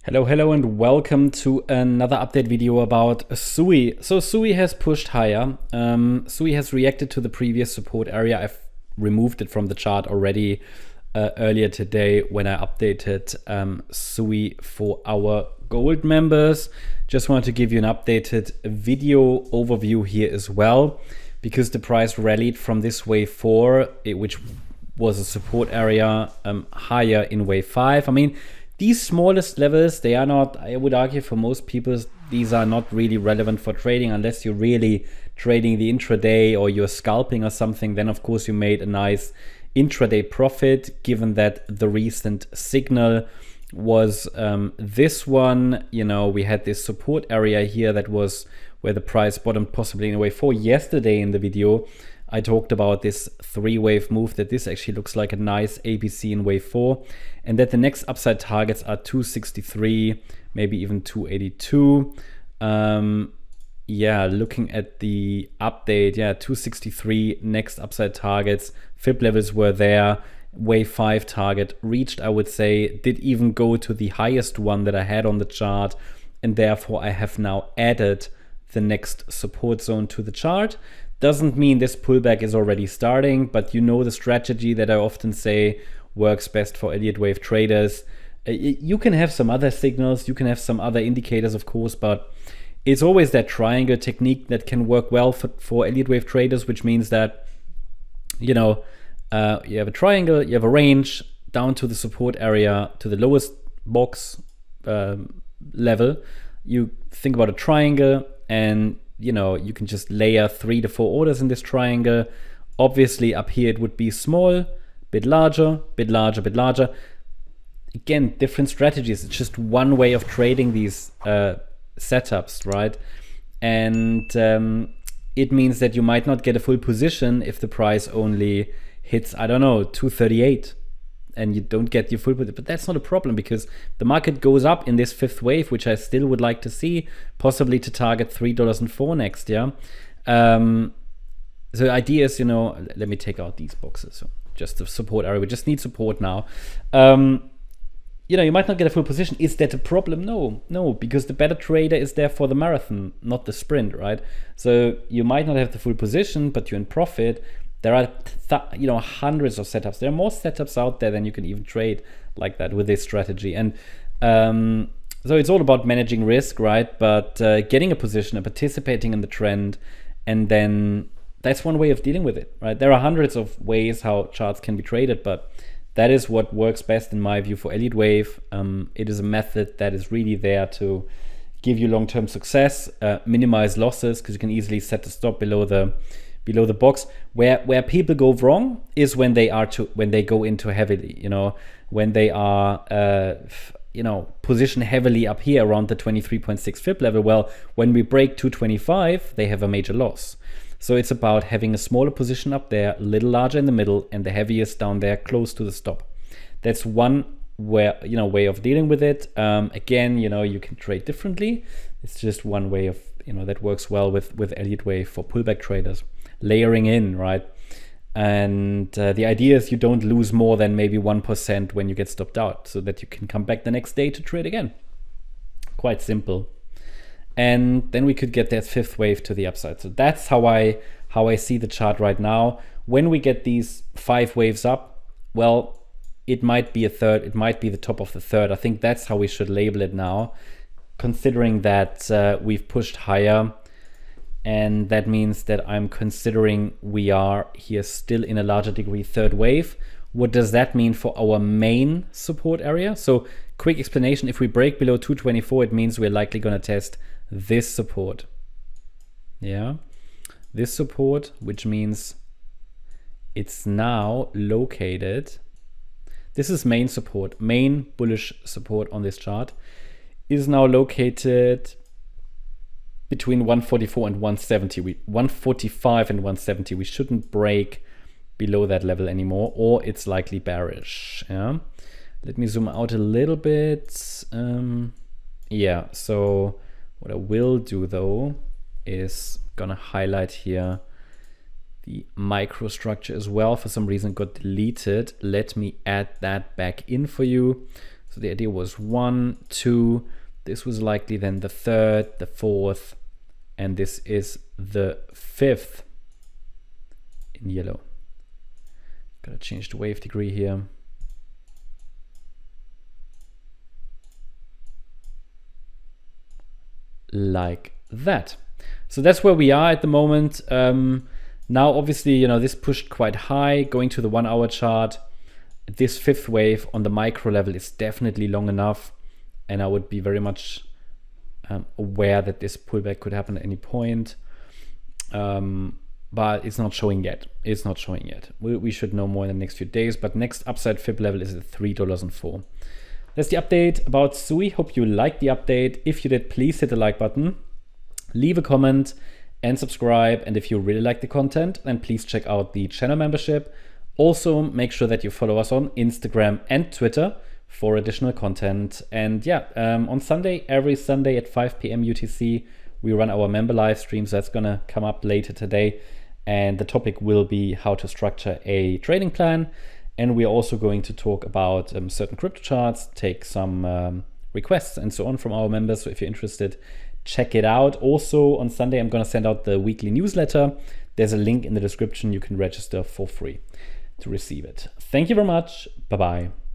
Hello and welcome to another update video about SUI. So SUI has pushed higher. SUI has reacted to the previous support area. I've removed it from the chart already earlier today when I updated SUI for our gold members. Just wanted to give you an updated video overview here as well, because the price rallied from this wave 4, which was a support area, higher in wave 5. I mean, these smallest levels, they are not, I would argue for most people, these are not really relevant for trading unless you're really trading the intraday or you're scalping or something. Then of course you made a nice intraday profit, given that the recent signal was this one. You know, we had this support area here that was where the price bottomed possibly in wave 4. Yesterday in the video, I talked about this 3-wave move, that this actually looks like a nice ABC in wave 4, and that the next upside targets are 263, maybe even 282. Yeah, looking at the update, yeah, 263 next upside targets. Fib levels were there. Wave 5 target reached, I would say, did even go to the highest one that I had on the chart, and therefore I have now added the next support zone to the chart. Doesn't mean this pullback is already starting, but you know the strategy that I often say works best for Elliott wave traders. You can have some other signals, you can have some other indicators, of course, but it's always that triangle technique that can work well for Elliott wave traders, which means that, you know, you have a triangle, you have a range down to the support area, to the lowest box level. You think about a triangle, and you know, you can just layer 3 to 4 orders in this triangle. Obviously up here it would be small, bit larger, bit larger, bit larger. Again, different strategies. It's just one way of trading these setups, right? And it means that you might not get a full position if the price only hits, I don't know, 238, and you don't get your full position. But that's not a problem, because the market goes up in this 5th wave, which I still would like to see, possibly to target $3.04 next year. So the idea is, you know, let me take out these boxes. So just the support area, we just need support now. You know, you might not get a full position. Is that a problem? No, because the better trader is there for the marathon, not the sprint, right? So you might not have the full position, but you're in profit. There are you know, hundreds of setups. There are more setups out there than you can even trade like that with this strategy. And so it's all about managing risk, right? But getting a position and participating in the trend, and then that's one way of dealing with it, right? There are hundreds of ways how charts can be traded, but that is what works best in my view for Elliott wave. It is a method that is really there to give you long-term success, minimize losses, because you can easily set the stop below the box. Where people go wrong is when they go into heavily, you know, when they are you know, position heavily up here around the 23.6 fib level. Well, when we break 225, they have a major loss. So it's about having a smaller position up there, a little larger in the middle, and the heaviest down there close to the stop. That's one way of dealing with it. Again, you know, you can trade differently. It's just one way of, you know, that works well with Elliott wave for pullback traders. Layering in, right? And the idea is you don't lose more than maybe 1% when you get stopped out, so that you can come back the next day to trade again. Quite simple. And then we could get that 5th wave to the upside. So that's how I see the chart right now. When we get these 5 waves up, well, it might be a third, it might be the top of the third. I think that's how we should label it now, considering that we've pushed higher. And that means that I'm considering we are here still in a larger degree 3rd wave. What does that mean for our main support area? So quick explanation: if we break below 224, it means we're likely going to test this support. Yeah, this support, which means it's now located. This is main support, main bullish support on this chart, is now located between 144 and 170. 145 and 170. We shouldn't break below that level anymore, or it's likely bearish. Yeah. Let me zoom out a little bit. Yeah. So what I will do though is gonna highlight here the microstructure as well. For some reason it got deleted. Let me add that back in for you. So the idea was 1, 2. This was likely then the 3rd, the 4th, and this is the 5th in yellow. Gotta change the wave degree here. Like that. So that's where we are at the moment. Now, obviously, this pushed quite high, going to the 1 hour chart. This 5th wave on the micro level is definitely long enough. And I would be very much aware that this pullback could happen at any point. But it's not showing yet. It's not showing yet. We should know more in the next few days. But next upside fib level is at $3.04. That's the update about SUI. Hope you liked the update. If you did, please hit the like button, leave a comment, and subscribe. And if you really like the content, then please check out the channel membership. Also, make sure that you follow us on Instagram and Twitter for additional content. And yeah, on Sunday, every Sunday at 5 p.m. UTC, we run our member live streams. That's gonna come up later today. And the topic will be how to structure a trading plan. And we're also going to talk about certain crypto charts, take some requests and so on from our members. So if you're interested, check it out. Also on Sunday, I'm gonna send out the weekly newsletter. There's a link in the description. You can register for free to receive it. Thank you very much. Bye-bye.